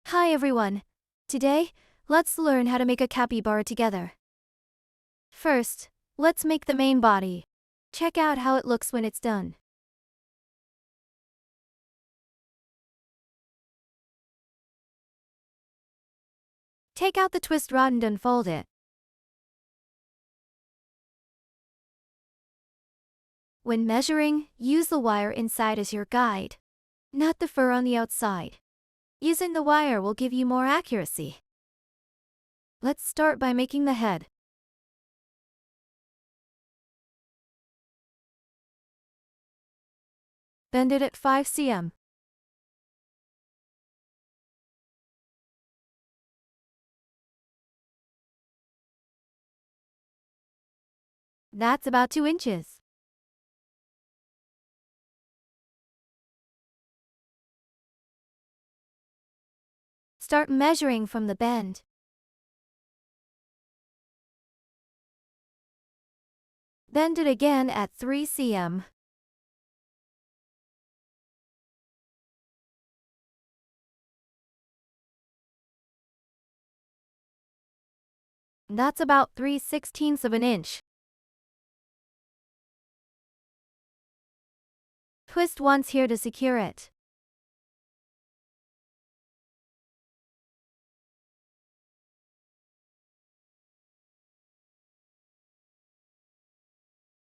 Hi everyone. Today, let's learn how to make a capybara together. First, let's make the main body. Check out how it looks when it's done. Take out the twist rod and unfold it. When measuring, use the wire inside as your guide, not the fur on the outside. Using the wire will give you more accuracy. Let's start by making the head. Bend it at 5 cm. That's about 2 inches. Start measuring from the bend. Bend it again at 3 cm. That's about 3/16 of an inch. Twist once here to secure it.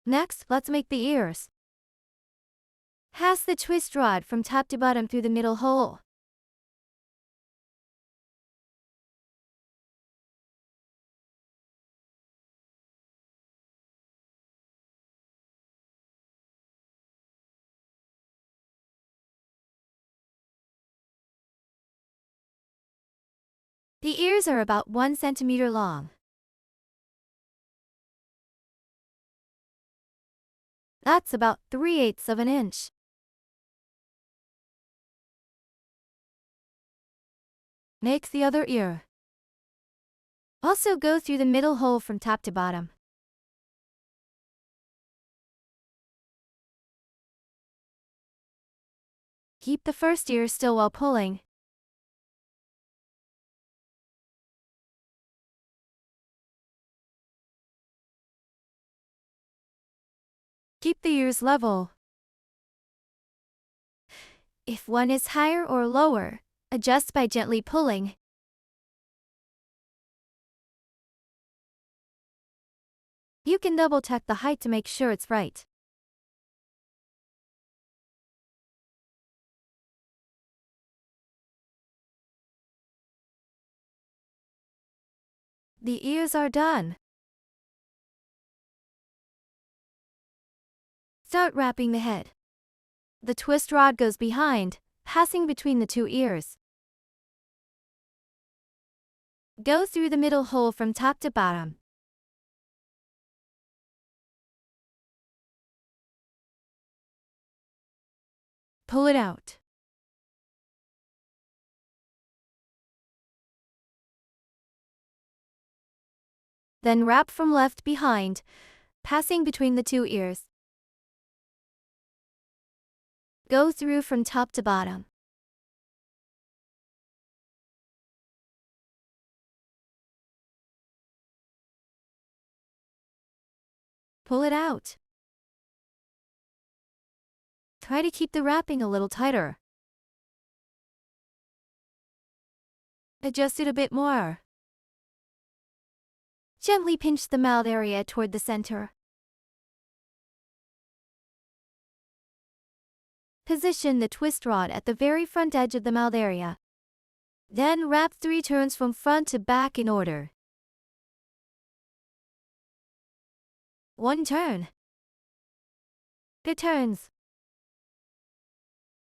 Next, let's make the ears. Pass the twist rod from top to bottom through the middle hole. The ears are about 1 centimeter long. That's about 3/8 of an inch. Make the other ear. Also go through the middle hole from top to bottom. Keep the first ear still while pulling. Keep the ears level. If one is higher or lower, adjust by gently pulling. You can double-check the height to make sure it's right. The ears are done. Start wrapping the head. The twist rod goes behind, passing between the 2 ears. Go through the middle hole from top to bottom. Pull it out. Then wrap from left behind, passing between the 2 ears. Go through from top to bottom. Pull it out. Try to keep the wrapping a little tighter. Adjust it a bit more. Gently pinch the mouth area toward the center. Position the twist rod at the very front edge of the mouth area. Then wrap 3 turns from front to back in order. 1 turn. 2 turns.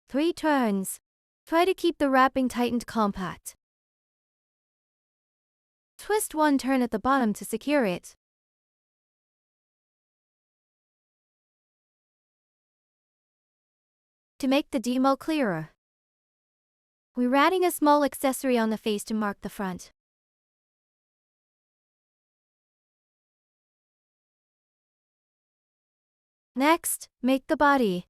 3 turns. Try to keep the wrapping tightened compact. Twist 1 turn at the bottom to secure it. To make the demo clearer, we're adding a small accessory on the face to mark the front. Next, make the body.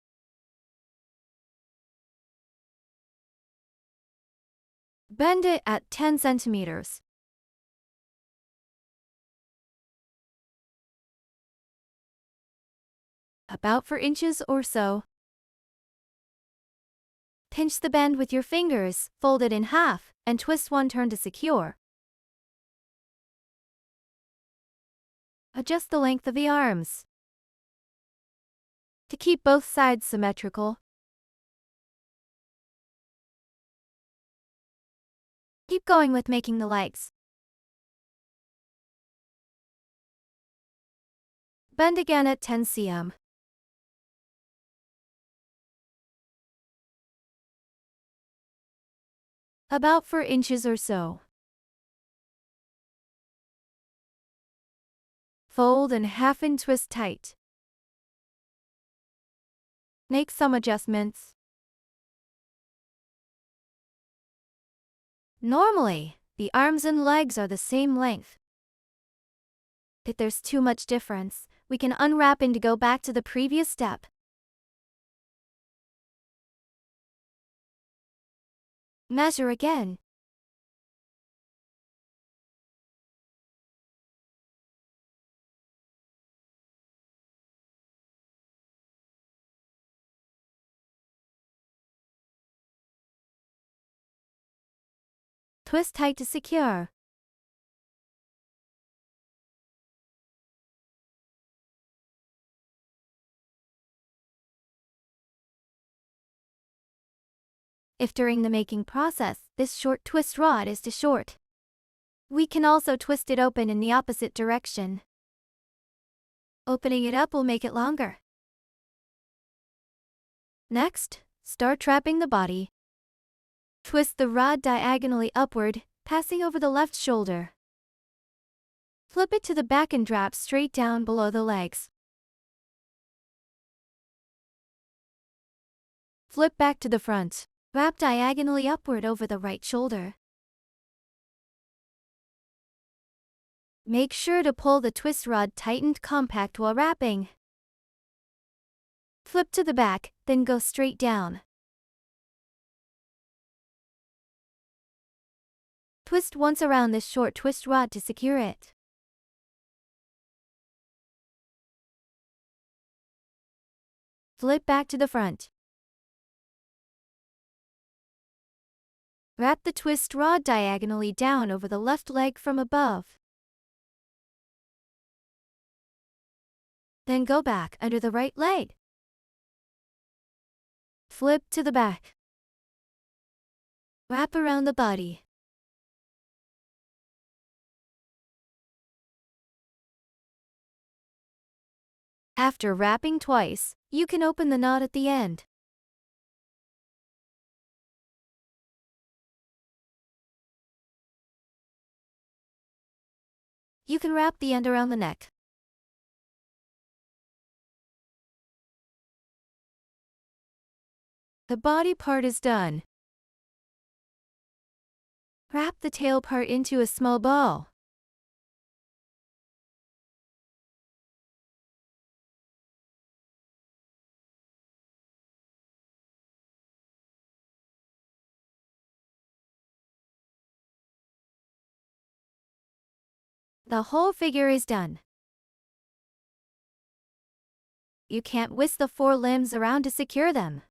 Bend it at 10 centimeters. About 4 inches or so. Pinch the bend with your fingers, fold it in half, and twist one turn to secure. Adjust the length of the arms to keep both sides symmetrical. Keep going with making the legs. Bend again at 10 cm. About 4 inches or so. Fold in half and twist tight. Make some adjustments. Normally, the arms and legs are the same length. If there's too much difference, we can unwrap and go back to the previous step. Measure again. Twist tight to secure. If during the making process, this short twist rod is too short, we can also twist it open in the opposite direction. Opening it up will make it longer. Next, start wrapping the body. Twist the rod diagonally upward, passing over the left shoulder. Flip it to the back and wrap straight down below the legs. Flip back to the front. Wrap diagonally upward over the right shoulder. Make sure to pull the twist rod tight and compact while wrapping. Flip to the back, then go straight down. Twist once around this short twist rod to secure it. Flip back to the front. Wrap the twist rod diagonally down over the left leg from above. Then go back under the right leg. Flip to the back. Wrap around the body. After wrapping twice, you can open the knot at the end. You can wrap the end around the neck. The body part is done. Wrap the tail part into a small ball. The whole figure is done. You can't whisk the 4 limbs around to secure them.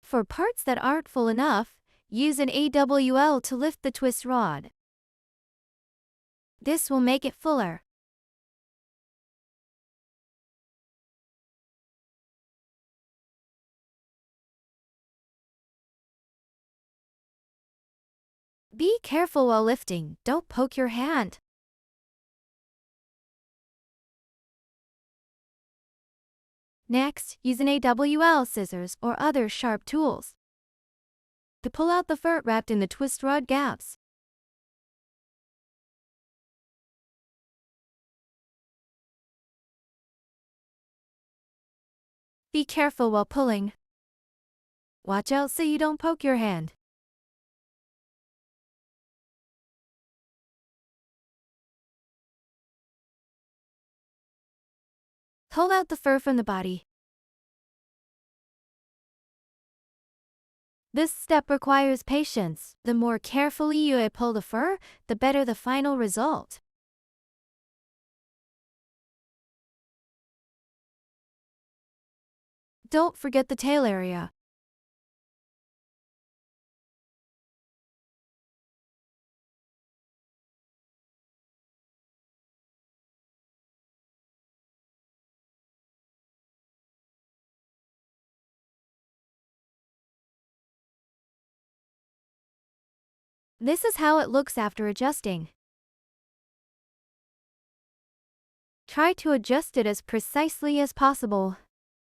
For parts that aren't full enough, use an AWL to lift the twist rod. This will make it fuller. Be careful while lifting, don't poke your hand. Next, use an AWL scissors or other sharp tools to pull out the fur wrapped in the twist rod gaps. Be careful while pulling. Watch out so you don't poke your hand. Pull out the fur from the body. This step requires patience. The more carefully you pull the fur, the better the final result. Don't forget the tail area. This is how it looks after adjusting. Try to adjust it as precisely as possible.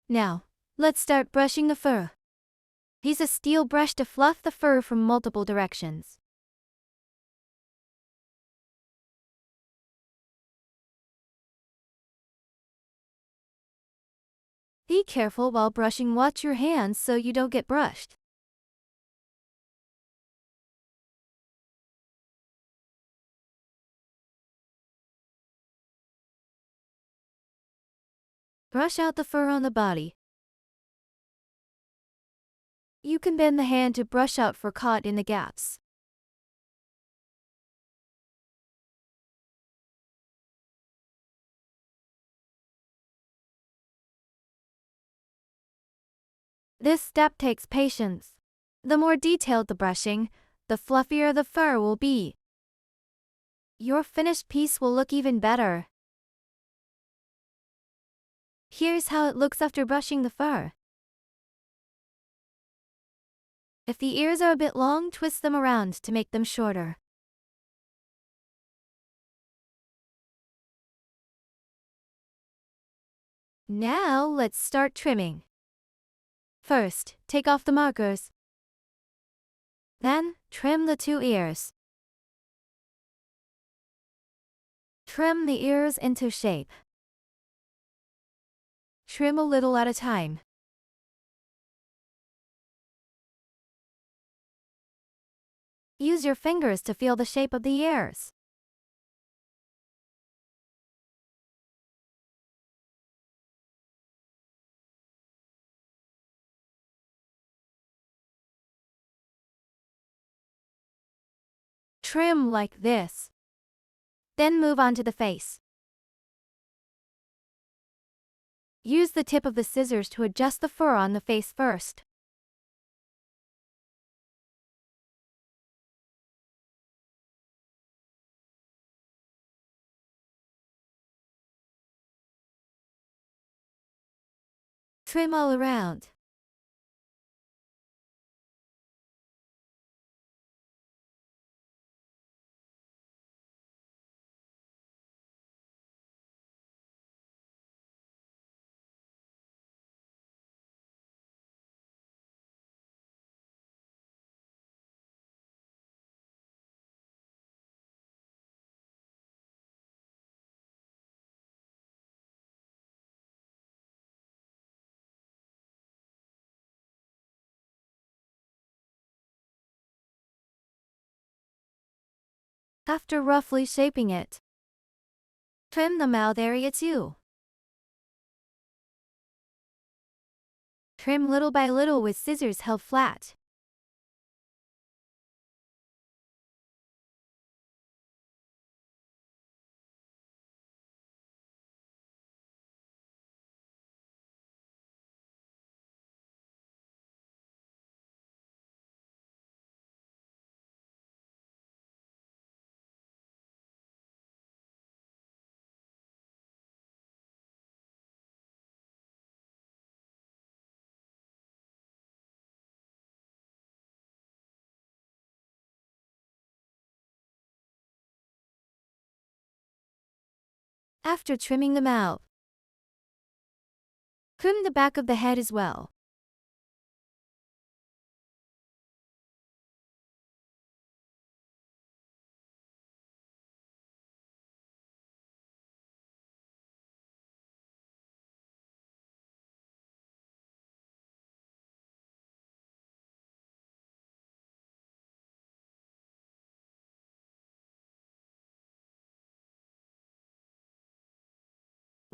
Now, let's start brushing the fur. Use a steel brush to fluff the fur from multiple directions. Be careful while brushing. Watch your hands so you don't get brushed. Brush out the fur on the body. You can bend the hand to brush out fur caught in the gaps. This step takes patience. The more detailed the brushing, the fluffier the fur will be. Your finished piece will look even better. Here's how it looks after brushing the fur. If the ears are a bit long, twist them around to make them shorter. Now let's start trimming. First, take off the markers. Then, trim the 2 ears. Trim the ears into shape. Trim a little at a time. Use your fingers to feel the shape of the ears. Trim like this. Then move on to the face. Use the tip of the scissors to adjust the fur on the face first. Trim all around. After roughly shaping it, trim the mouth area too. Trim little by little with scissors held flat. After trimming the mouth, trim the back of the head as well.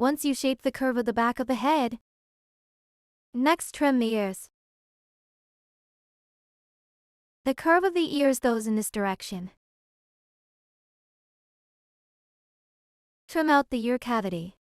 once you shape the curve of the back of the head. Next, trim the ears. The curve of the ears goes in this direction. Trim out the ear cavity.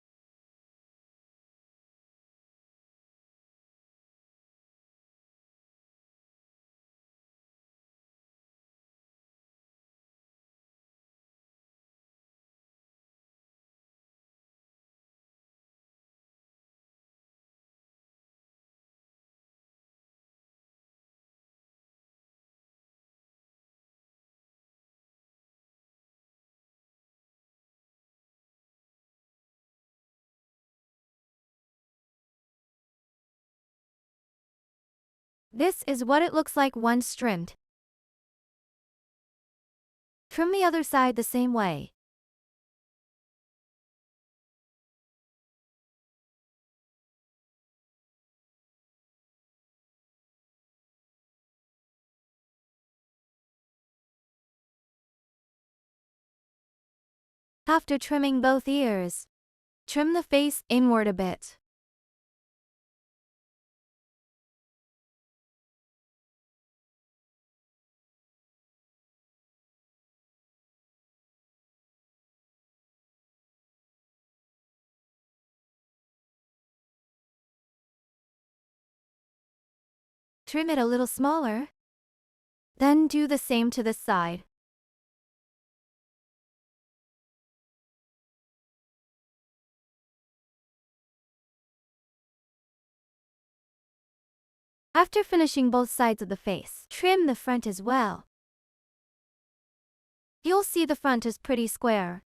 This is what it looks like once trimmed. Trim the other side the same way. After trimming both ears, trim the face inward a bit. Trim it a little smaller. Then do the same to this side. After finishing both sides of the face, trim the front as well. You'll see the front is pretty square,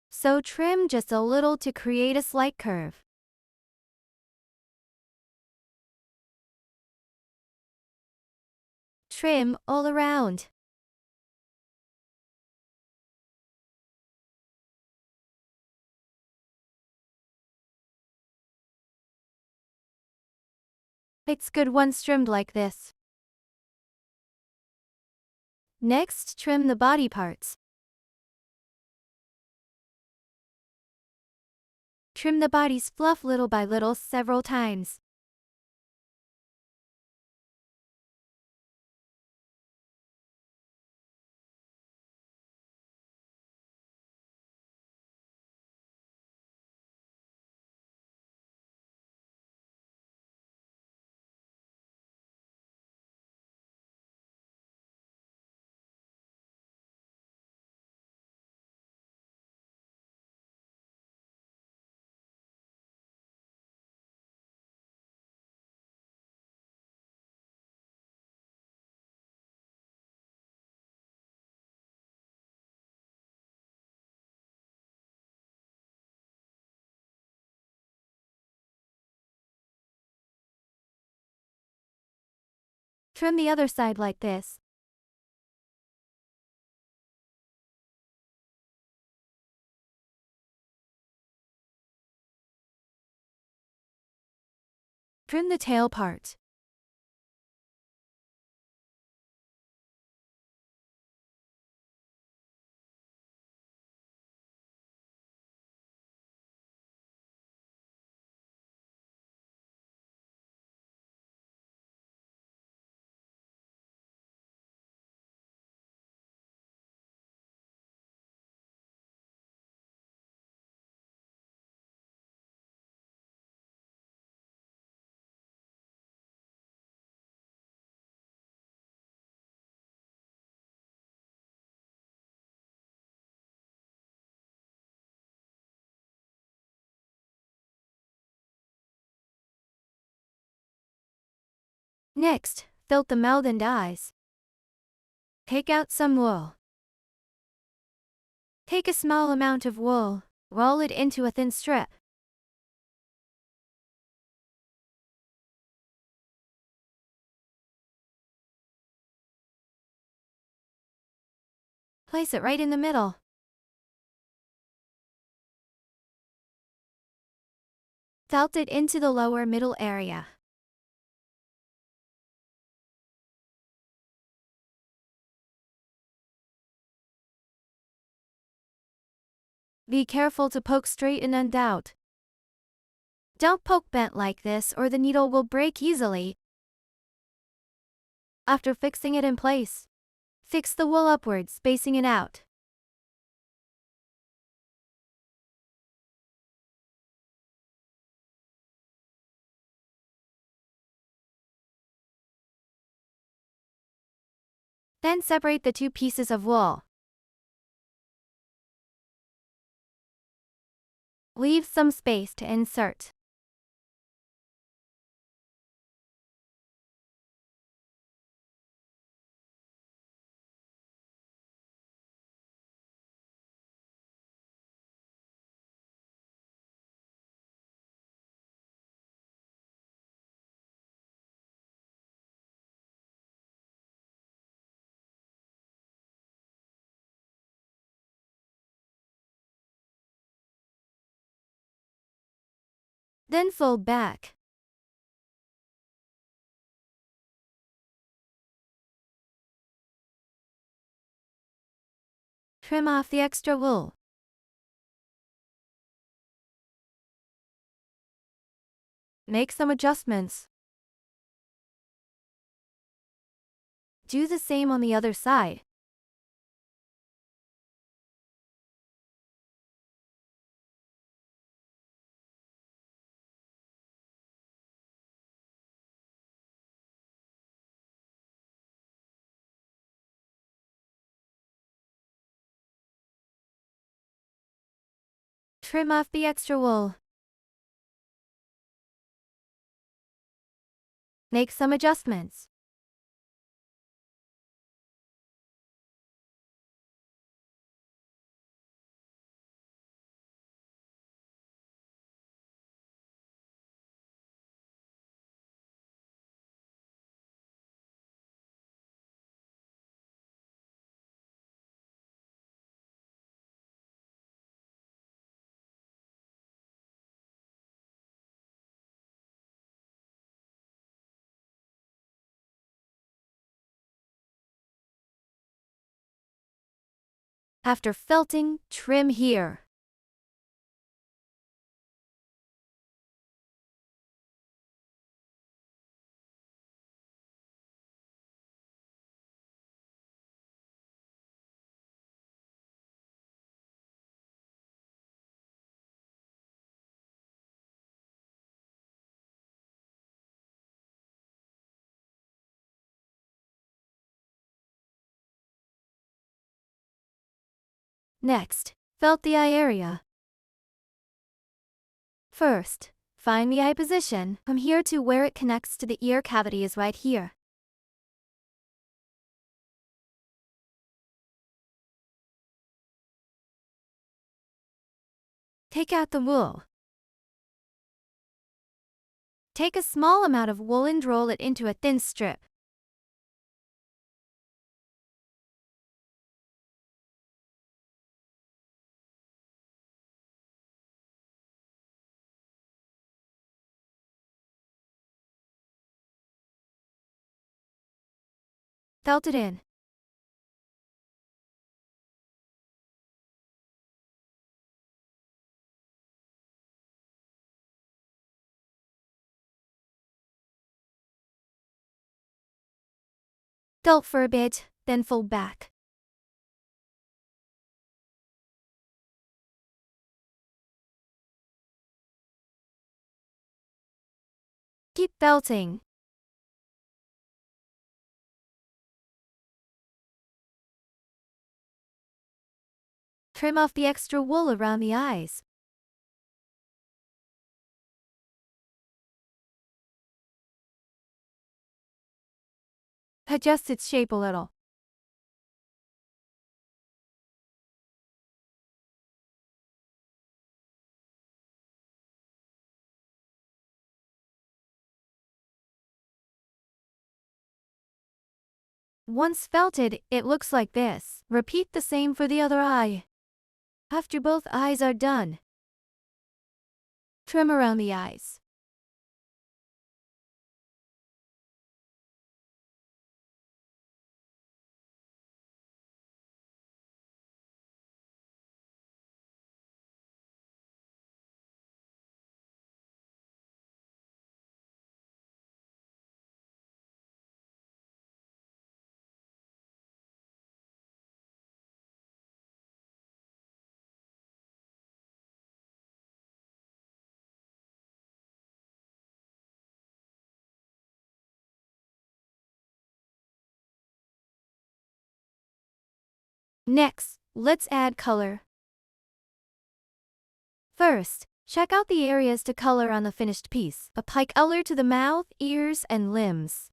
so trim just a little to create a slight curve. Trim all around. It's good once trimmed like this. Next, trim the body parts. Trim the body's fluff little by little several times. Trim the other side like this. Trim the tail part. Next, fill the mouth and eyes. Take out some wool. Take a small amount of wool, roll it into a thin strip. Place it right in the middle. Felt it into the lower middle area. Be careful to poke straight in and out. Don't poke bent like this or the needle will break easily. After fixing it in place, fix the wool upwards, spacing it out. Then separate the two pieces of wool. Leave some space to insert. Then fold back. Trim off the extra wool. Make some adjustments. Do the same on the other side. Trim off the extra wool. Make some adjustments. After felting, trim here. Next, felt the eye area. First, find the eye position. From here to where it connects to the ear cavity is right here. Take out the wool. Take a small amount of wool and roll it into a thin strip. Felt it in. Felt for a bit, then fold back. Keep felting. Trim off the extra wool around the eyes. Adjust its shape a little. Once felted, it looks like this. Repeat the same for the other eye. After both eyes are done, trim around the eyes. Next, let's add color. First, check out the areas to color on the finished piece. Apply color to the mouth, ears, and limbs.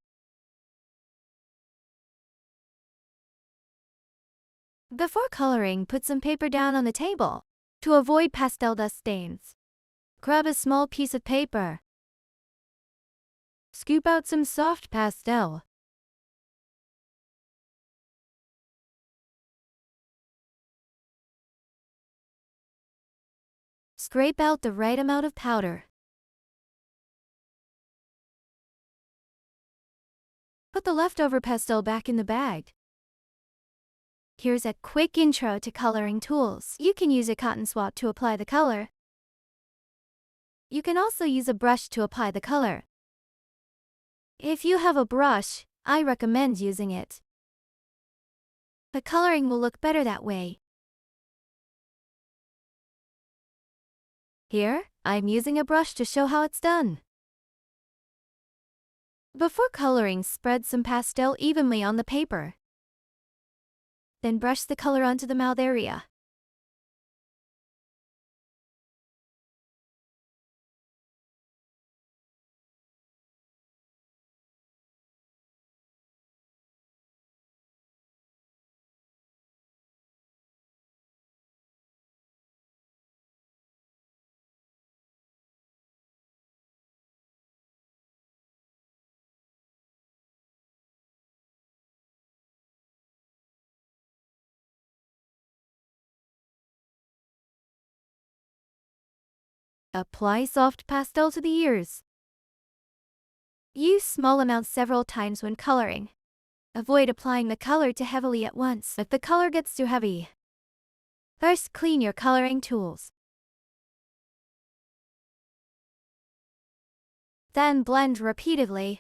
Before coloring, put some paper down on the table to avoid pastel dust stains. Grab a small piece of paper. Scoop out some soft pastel. Scrape out the right amount of powder. Put the leftover pastel back in the bag. Here's a quick intro to coloring tools. You can use a cotton swab to apply the color. You can also use a brush to apply the color. If you have a brush, I recommend using it. The coloring will look better that way. Here, I'm using a brush to show how it's done. Before coloring, spread some pastel evenly on the paper. Then brush the color onto the mouth area. Apply soft pastel to the ears. Use small amounts several times when coloring. Avoid applying the color too heavily at once if the color gets too heavy. First, clean your coloring tools. Then blend repeatedly.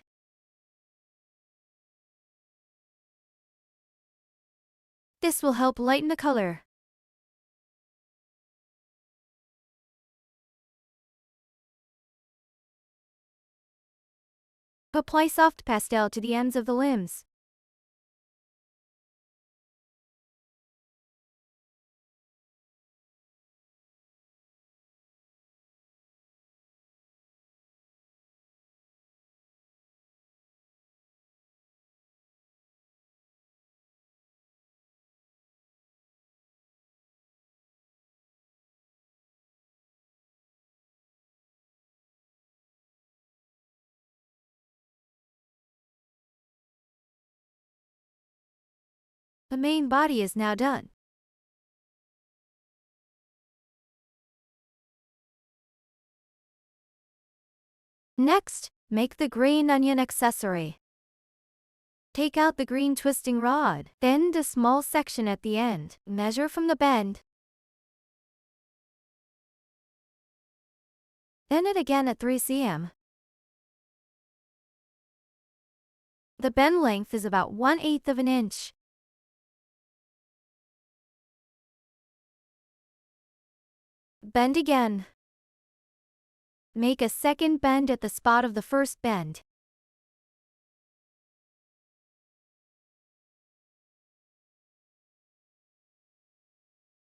This will help lighten the color. Apply soft pastel to the ends of the limbs. The main body is now done. Next, make the green onion accessory. Take out the green twisting rod, bend a small section at the end, measure from the bend. Bend it again at 3 cm. The bend length is about 1/8 of an inch. Bend again. Make a second bend at the spot of the first bend.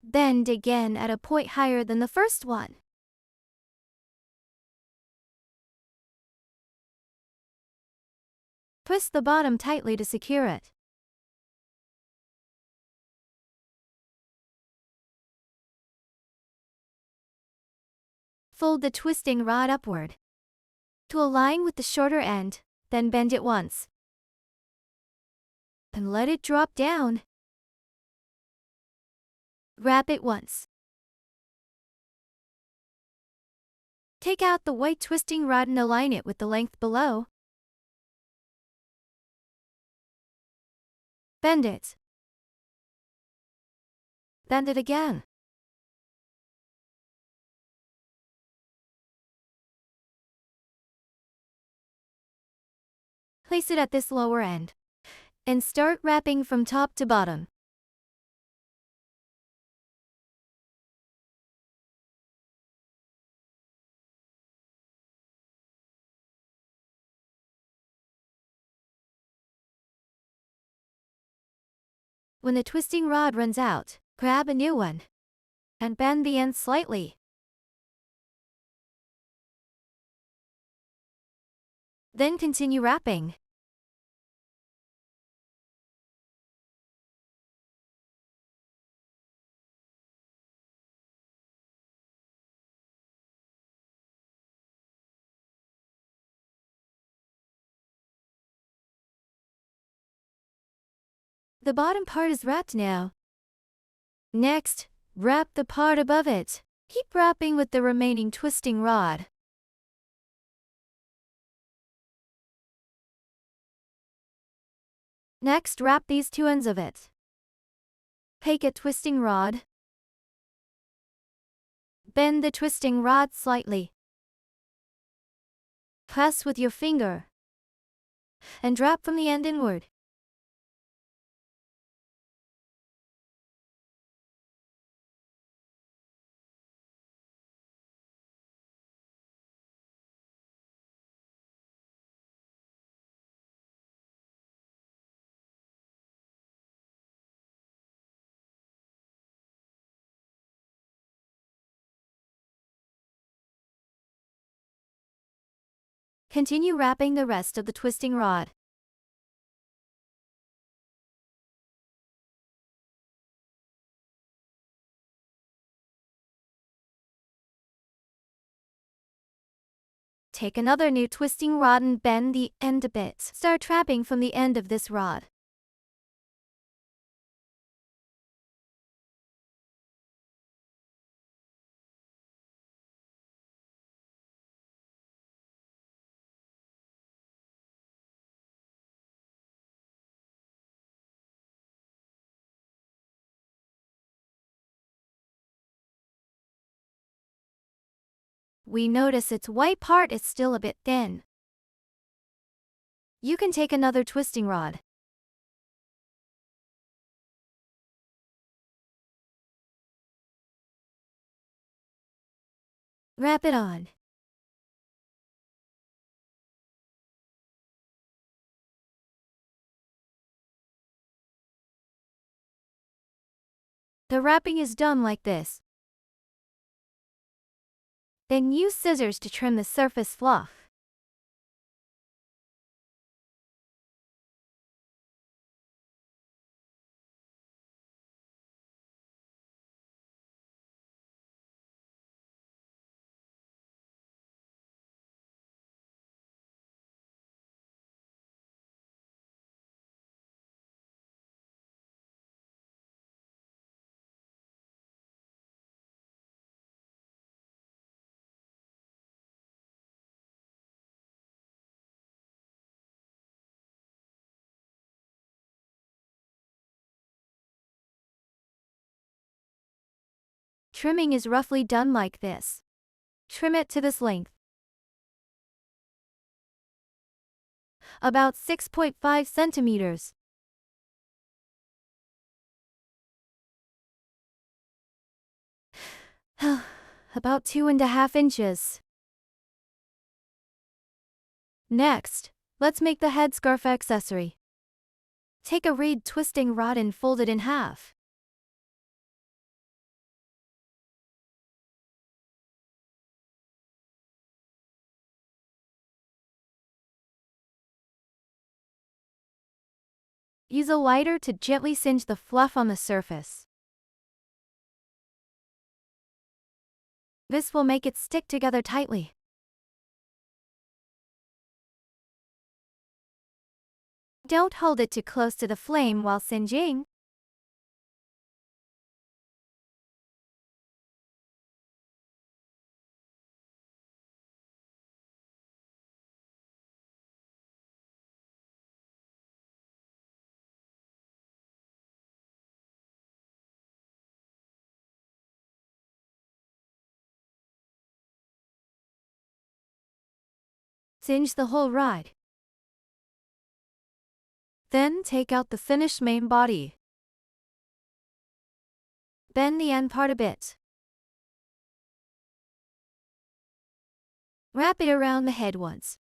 Bend again at a point higher than the first one. Twist the bottom tightly to secure it. Fold the twisting rod upward to align with the shorter end, then bend it once. And let it drop down. Wrap it once. Take out the white twisting rod and align it with the length below. Bend it. Bend it again. Place it at this lower end and start wrapping from top to bottom. When the twisting rod runs out, grab a new one and bend the end slightly. Then continue wrapping. The bottom part is wrapped now. Next, wrap the part above it. Keep wrapping with the remaining twisting rod. Next, wrap these two ends of it. Take a twisting rod. Bend the twisting rod slightly. Press with your finger and wrap from the end inward. Continue wrapping the rest of the twisting rod. Take another new twisting rod and bend the end a bit. Start wrapping from the end of this rod. We notice its white part is still a bit thin. You can take another twisting rod. Wrap it on. The wrapping is done like this. Then use scissors to trim the surface fluff. Trimming is roughly done like this. Trim it to this length. About 6.5 centimeters. About 2.5 inches. Next, let's make the headscarf accessory. Take a reed twisting rod and fold it in half. Use a lighter to gently singe the fluff on the surface. This will make it stick together tightly. Don't hold it too close to the flame while singeing. Singe the whole rod. Then take out the finished main body. Bend the end part a bit. Wrap it around the head once.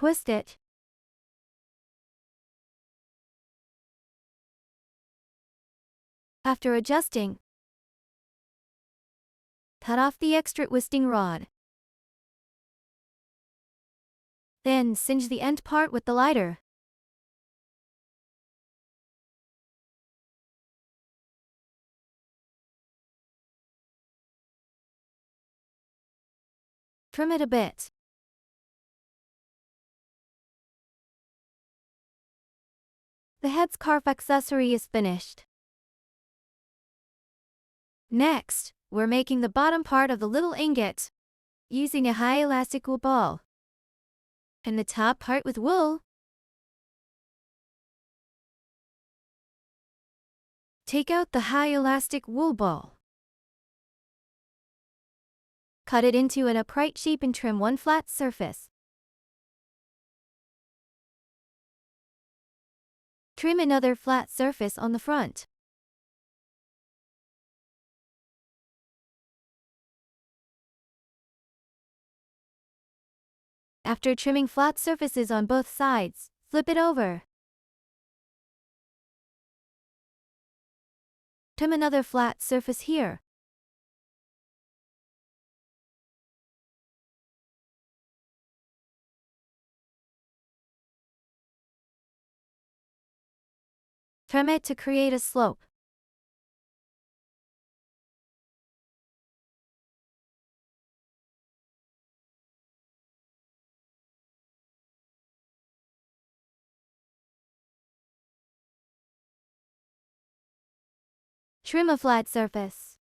twist it. After adjusting, cut off the extra twisting rod. Then singe the end part with the lighter. Trim it a bit. The headscarf accessory is finished. Next, we're making the bottom part of the little ingot, using a high elastic wool ball. And the top part with wool. Take out the high elastic wool ball. Cut it into an upright shape and trim one flat surface. Trim another flat surface on the front. After trimming flat surfaces on both sides, flip it over. Trim another flat surface here. Trim it to create a slope. Trim a flat surface.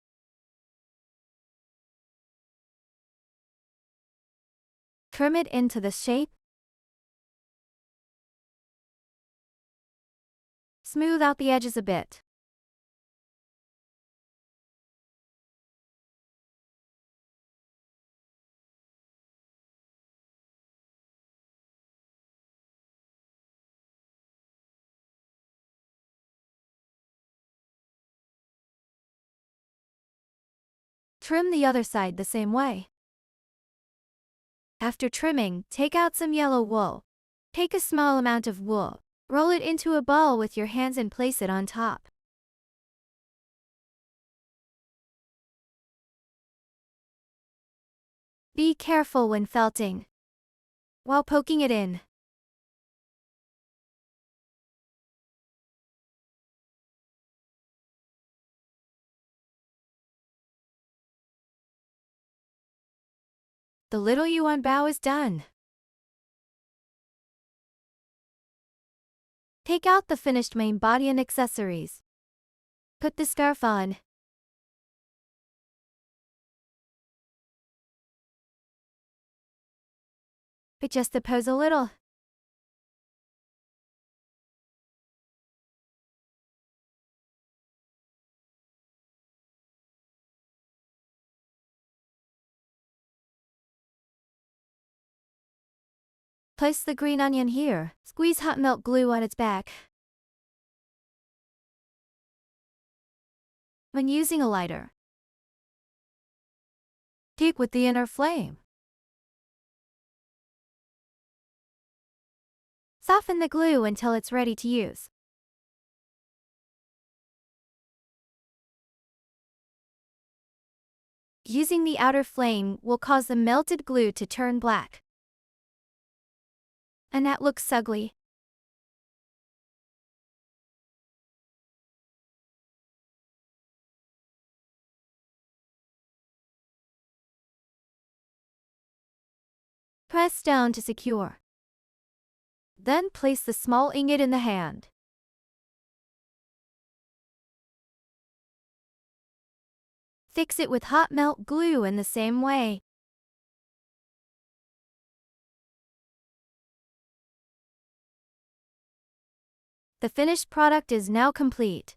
Trim it into the shape. Smooth out the edges a bit. Trim the other side the same way. After trimming, take out some yellow wool. Take a small amount of wool, roll it into a ball with your hands and place it on top. Be careful when felting, while poking it in. The little yuan bao is done. Take out the finished main body and accessories. Put the scarf on. Adjust the pose a little. Place the green onion here. Squeeze hot melt glue on its back. When using a lighter, stick with the inner flame. Soften the glue until it's ready to use. Using the outer flame will cause the melted glue to turn black. And that looks ugly. Press down to secure. Then place the small ingot in the hand. Fix it with hot melt glue in the same way. The finished product is now complete.